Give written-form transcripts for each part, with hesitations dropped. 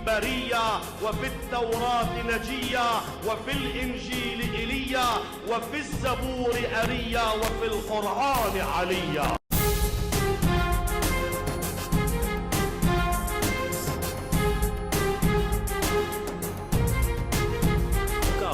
برية وفي التوراة نجية وفي الإنجيل إيليا وفي الزبور أريا وفي القرآن عليا.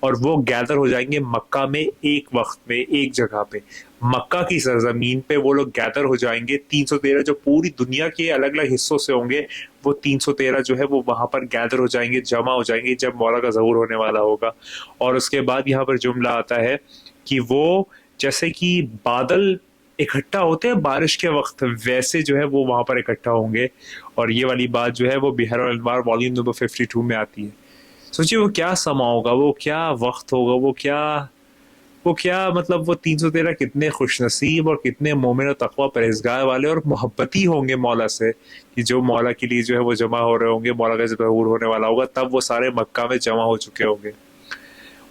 اور وہ گیدر ہو جائیں گے مکہ میں ایک وقت میں ایک جگہ پہ. مکہ کی سرزمین پہ وہ لوگ گیدر ہو جائیں گے. 313 جو پوری دنیا کے الگ الگ حصوں سے ہوں گے وہ 313 جو ہے وہ وہاں پر گیدر ہو جائیں گے, جمع ہو جائیں گے جب مولا کا ظہور ہونے والا ہوگا. اور اس کے بعد یہاں پر جملہ آتا ہے کہ وہ جیسے کہ بادل اکٹھا ہوتے ہیں بارش کے وقت ویسے جو ہے وہ وہاں پر اکٹھا ہوں گے. اور یہ والی بات جو ہے وہ بحر الانوار والیوم نمبر 52 میں آتی ہے. سوچیے وہ کیا سما ہوگا, وہ کیا وقت ہوگا, وہ کیا مطلب وہ 313 کتنے خوش نصیب اور کتنے مومن و تقوی پرہیزگار والے اور محبتی ہوں گے مولا سے, کہ جو مولا کے لیے جو ہے وہ جمع ہو رہے ہوں گے. مولا کا جب ظہور ہونے والا ہوگا تب وہ سارے مکہ میں جمع ہو چکے ہوں گے.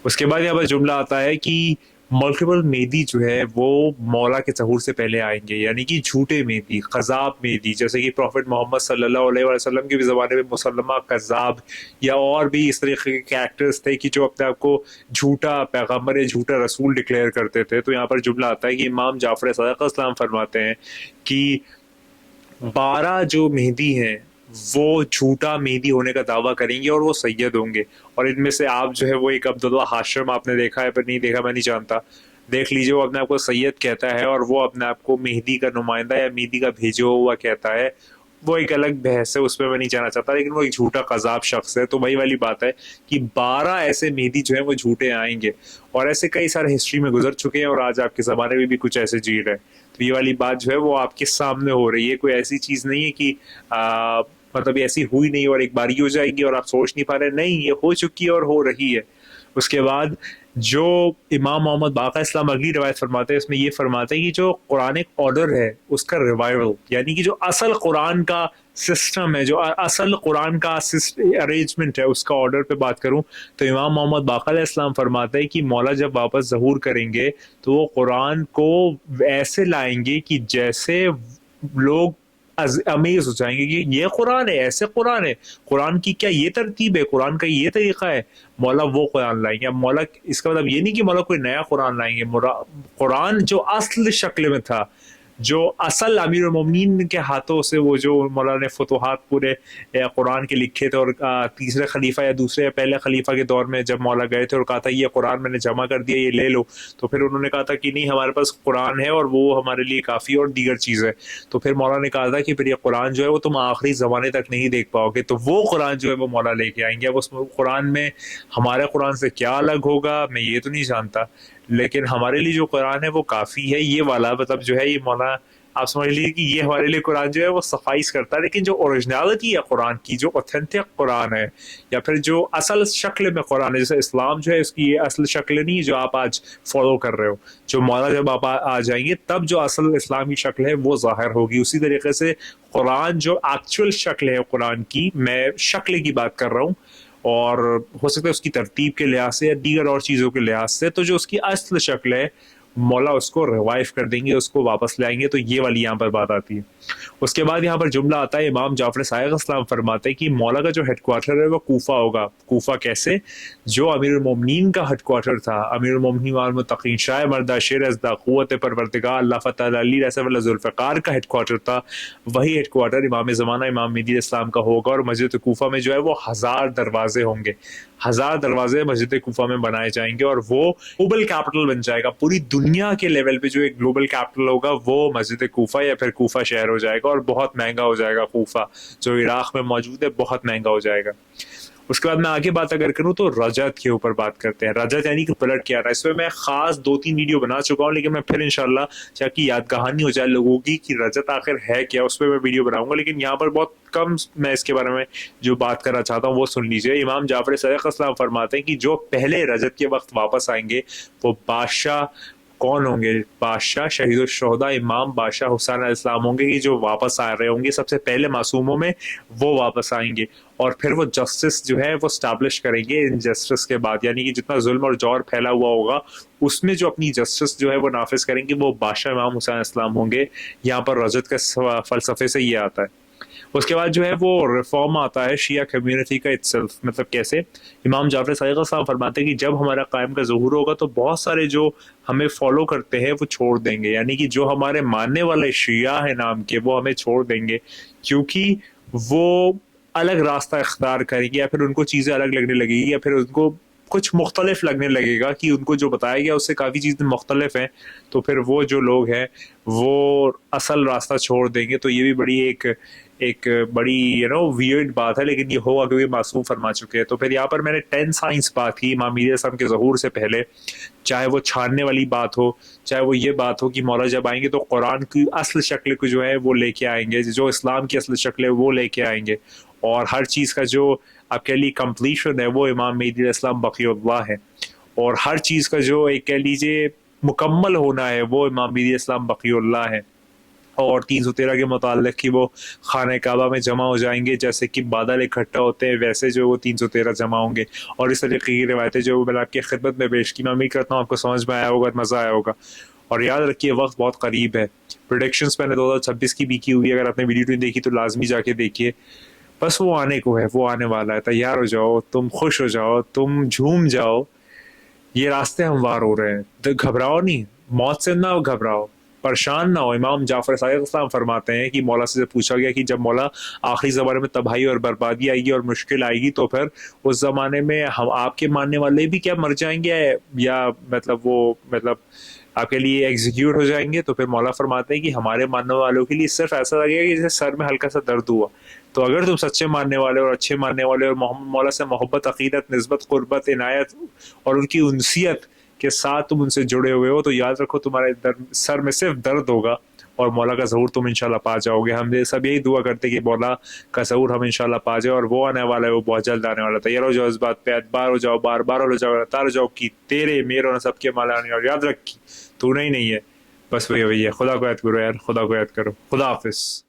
اس کے بعد یہاں پر جملہ آتا ہے کہ ملٹیپل مہدی جو ہے وہ مولا کے ظہور سے پہلے آئیں گے, یعنی کہ جھوٹے مہدی, قذاب مہدی, جیسے کہ پروفٹ محمد صلی اللہ علیہ وسلم کے بھی زمانے میں مسلمہ قذاب یا اور بھی اس طریقے کے کریکٹرز تھے کہ جو اپنے آپ کو جھوٹا پیغمبر یا جھوٹا رسول ڈکلیئر کرتے تھے. تو یہاں پر جملہ آتا ہے کہ امام جعفر صادق اسلام فرماتے ہیں کہ 12 جو مہدی ہیں وہ جھوٹا مہدی ہونے کا دعویٰ کریں گے اور وہ سید ہوں گے. اور ان میں سے آپ جو ہے وہ ایک عبداللہ ہاشم, آپ نے دیکھا ہے پر نہیں دیکھا میں نہیں جانتا, دیکھ لیجیے, وہ اپنے آپ کو سید کہتا ہے اور وہ اپنے آپ کو مہدی کا نمائندہ یا مہدی کا بھیجا ہوا کہتا ہے. وہ ایک الگ بحث ہے, اس میں نہیں جانا چاہتا, لیکن وہ ایک جھوٹا قذاب شخص ہے. تو وہی والی بات ہے کہ 12 ایسے مہدی جو ہیں وہ جھوٹے آئیں گے, اور ایسے کئی سارے ہسٹری میں گزر چکے ہیں اور آج آپ کے زمانے میں بھی کچھ ایسے جی رہے ہیں. تو یہ والی بات جو ہے وہ آپ کے سامنے ہو رہی ہے, کوئی ایسی چیز نہیں ہے کہ مطلب ایسی ہوئی نہیں اور ایک باری ہو جائے گی اور آپ سوچ نہیں پا رہے, نہیں, یہ ہو چکی ہے اور ہو رہی ہے. اس کے بعد جو امام محمد باقر اسلام اگلی روایت فرماتے ہیں اس میں یہ فرماتے ہیں کہ جو قرآنک آرڈر ہے اس کا ریوائول, یعنی کہ جو اصل قرآن کا سسٹم ہے, جو اصل قرآن کا ارینجمنٹ ہے, اس کا آرڈر پہ بات کروں تو امام محمد باقر علیہ السلام فرماتے ہیں کہ مولا جب واپس ظہور کریں گے تو وہ قرآن کو ایسے لائیں گے کہ جیسے لوگ امیز ہو جائیں گے کہ یہ قرآن ہے, ایسے قرآن ہے, قرآن کی کیا یہ ترتیب ہے, قرآن کا یہ طریقہ ہے. مولا وہ قرآن لائیں گے. اب مولا اس کا مطلب یہ نہیں کہ مولا کوئی نیا قرآن لائیں گے, قرآن جو اصل شکل میں تھا, جو اصل امیر المومنین کے ہاتھوں سے وہ جو مولا نے فتوحات پورے قرآن کے لکھے تھے, اور تیسرے خلیفہ یا دوسرے یا پہلے خلیفہ کے دور میں جب مولا گئے تھے اور کہا تھا یہ قرآن میں نے جمع کر دیا, یہ لے لو, تو پھر انہوں نے کہا تھا کہ نہیں ہمارے پاس قرآن ہے اور وہ ہمارے لیے کافی اور دیگر چیز ہے. تو پھر مولا نے کہا تھا کہ پھر یہ قرآن جو ہے وہ تم آخری زمانے تک نہیں دیکھ پاؤ گے, تو وہ قرآن جو ہے وہ مولا لے کے آئیں گے. اب اس قرآن میں ہمارے قرآن سے کیا الگ ہوگا میں یہ تو نہیں جانتا, لیکن ہمارے لیے جو قرآن ہے وہ کافی ہے. یہ والا مطلب جو ہے یہ مولا آپ سمجھ لیجیے کہ یہ ہمارے لیے قرآن جو ہے وہ سفائز کرتا ہے, لیکن جو اوریجنالٹی ہے قرآن کی, جو اوتھینٹک قرآن ہے یا پھر جو اصل شکل میں قرآن ہے, جیسے اسلام جو ہے اس کی یہ اصل شکل نہیں جو آپ آج فالو کر رہے ہو, جو مولا جب آپ آ جائیں گے تب جو اصل اسلام کی شکل ہے وہ ظاہر ہوگی. اسی طریقے سے قرآن جو ایکچوئل شکل ہے قرآن کی, میں شکل کی بات کر رہا ہوں, اور ہو سکتا ہے اس کی ترتیب کے لحاظ سے یا دیگر اور چیزوں کے لحاظ سے, تو جو اس کی اصل شکل ہے مولا اس کو ریوائیو کر دیں گے, اس کو واپس لائیں گے. تو یہ والی یہاں پر بات آتی ہے. اس کے بعد یہاں پر جملہ آتا ہے, امام جعفر صادق اسلام فرماتے ہیں کہ مولا کا جو ہیڈ کوارٹر ہے وہ کوفہ ہوگا. کوفہ کیسے؟ جو امیر المومنین کا ہیڈ کوارٹر تھا, امیر المومنین والمتقین شاہ مردہ شیر ازدہ قوت پروردگار اللہ فتح علی رسول اللہ ذوالفقار کا ہیڈ کوارٹر تھا, وہی ہیڈ کوارٹر امام زمانہ امام مہدی اسلام کا ہوگا. اور مسجد کوفہ میں جو ہے وہ 1000 دروازے ہوں گے, 1000 دروازے مسجد کوفہ میں بنائے جائیں گے, اور وہ گلوبل کیپٹل بن جائے گا. پوری دنیا کے لیول پہ جو ایک گلوبل کیپٹل ہوگا وہ مسجد کوفہ یا پھر کوفہ شہر ہو جائے گا, اور بہت مہنگا ہو جائے گا. کوفہ جو عراق میں موجود ہے بہت مہنگا ہو جائے گا. اس کے بعد میں آگے بات اگر کروں تو رجت کے اوپر بات کرتے ہیں. رجت یعنی کہ پلٹ کیا رہا ہے. اس میں میں خاص 2-3 ویڈیو بنا چکا ہوں, لیکن میں پھر انشاءاللہ تاکہ یاد کہانی ہو جائے لوگوں کی کہ رجت آخر ہے کیا, اس پہ میں ویڈیو بناؤں گا. لیکن یہاں پر بہت کم میں اس کے بارے میں جو بات کرنا چاہتا ہوں وہ سن لیجیے. امام جعفر صادق اسلام فرماتے ہیں کہ جو پہلے رجت کے وقت واپس آئیں گے وہ بادشاہ کون ہوں گے؟ بادشاہ شہید الشہداء امام بادشاہ حسین علیہ السلام ہوں گے, کہ جو واپس آ رہے ہوں گے سب سے پہلے معصوموں میں وہ واپس آئیں گے, اور پھر وہ جسٹس جو ہے وہ اسٹیبلش کریں گے انجسٹس کے بعد, یعنی کہ جتنا ظلم اور جور پھیلا ہوا ہوگا اس میں جو اپنی جسٹس جو ہے وہ نافذ کریں گے وہ بادشاہ امام حسین علیہ السلام ہوں گے. یہاں پر رجت کے فلسفے سے یہ آتا ہے. اس کے بعد جو ہے وہ ریفارم آتا ہے شیعہ کمیونٹی کا اٹسیلف. مطلب کیسے؟ امام جعفر صادق صاحب فرماتے ہیں کہ جب ہمارا قائم کا ظہور ہوگا تو بہت سارے جو ہمیں فالو کرتے ہیں وہ چھوڑ دیں گے, یعنی کہ جو ہمارے ماننے والے شیعہ ہیں نام کے وہ ہمیں چھوڑ دیں گے, کیونکہ وہ الگ راستہ اختیار کریں گے, یا پھر ان کو چیزیں الگ لگنے لگے گی, یا پھر ان کو کچھ مختلف لگنے لگے گا کہ ان کو جو بتایا گیا اس سے کافی چیزیں مختلف ہیں، تو پھر وہ جو لوگ ہیں وہ اصل راستہ چھوڑ دیں گے. تو یہ بھی بڑی ایک بڑی ویئرڈ بات ہے، لیکن یہ ہوگا کیونکہ معصوم فرما چکے ہیں. تو پھر یہاں پر میں نے 10 سائنس بات کی امام مہدی علیہ السلام کے ظہور سے پہلے، چاہے وہ چھاننے والی بات ہو، چاہے وہ یہ بات ہو کہ مولا جب آئیں گے تو قرآن کی اصل شکل کو جو ہے وہ لے کے آئیں گے، جو اسلام کی اصل شکل ہے وہ لے کے آئیں گے، اور ہر چیز کا جو آپ کہہ لیے کمپلیشن ہے وہ امام مہدی علیہ السلام بقی اللہ ہے، اور ہر چیز کا جو ایک کہہ لیجیے مکمل ہونا ہے وہ امام مہدی علیہ السلام بقی اللہ ہے. اور 313 کے متعلق کہ وہ خانہ کعبہ میں جمع ہو جائیں گے، جیسے کہ بادل اکٹھا ہوتے ہیں ویسے جو وہ 313 جمع ہوں گے، اور اس طریقے کی روایتیں جو میں نے آپ کی خدمت میں پیش کی. میں امید کرتا ہوں آپ کو سمجھ میں آیا ہوگا، مزہ آیا ہوگا. اور یاد رکھیے وقت بہت قریب ہے. پریڈکشنز میں نے 2026 کی بھی کی ہوئی، اگر آپ نے ویڈیو نہیں دیکھی تو لازمی جا کے دیکھیے. بس وہ آنے کو ہے، وہ آنے والا ہے. تیار ہو جاؤ، تم خوش ہو جاؤ، تم جھوم جاؤ. یہ راستے ہموار ہو رہے ہیں، تو گھبراؤ نہیں، موت سے نہ گھبراؤ، پریشان نہ ہو. امام جعفر صادق السلام فرماتے ہیں کہ مولا سے پوچھا گیا کہ جب مولا آخری زمانے میں تباہی اور بربادی آئے گی اور مشکل آئے گی تو پھر اس زمانے میں ہم آپ کے ماننے والے بھی کیا مر جائیں گے، یا مطلب آپ کے لیے ایگزیکیوٹ ہو جائیں گے؟ تو پھر مولا فرماتے ہیں کہ ہمارے ماننے والوں کے لیے صرف ایسا لگے گا کہ جیسے سر میں ہلکا سا درد ہوا. تو اگر تم سچے ماننے والے اور اچھے ماننے والے اور محمد مولا سے محبت، عقیدت، نسبت، قربت، عنایت اور ان کی انسیت کے ساتھ تم ان سے جڑے ہوئے ہو، تو یاد رکھو تمہارے سر میں صرف درد ہوگا اور مولا کا ظہور تم انشاءاللہ پا جاؤ گے. ہم سب یہی دعا کرتے کہ مولا کا ظہور ہم انشاءاللہ پا جائے، اور وہ آنے والا ہے، وہ بہت جلد آنے والا ہے. تیار ہو جاؤ اس بات پہ، اعتبار ہو جاؤ، بار بار ہو جاؤ، اتار ہو جاؤ کہ تیرے میرے اور سب کے مالا آنے. اور یاد رکھ تو نہیں ہے، بس وہی ہے. خدا کو یاد کرو یار، خدا کو یاد کرو. خدا حافظ.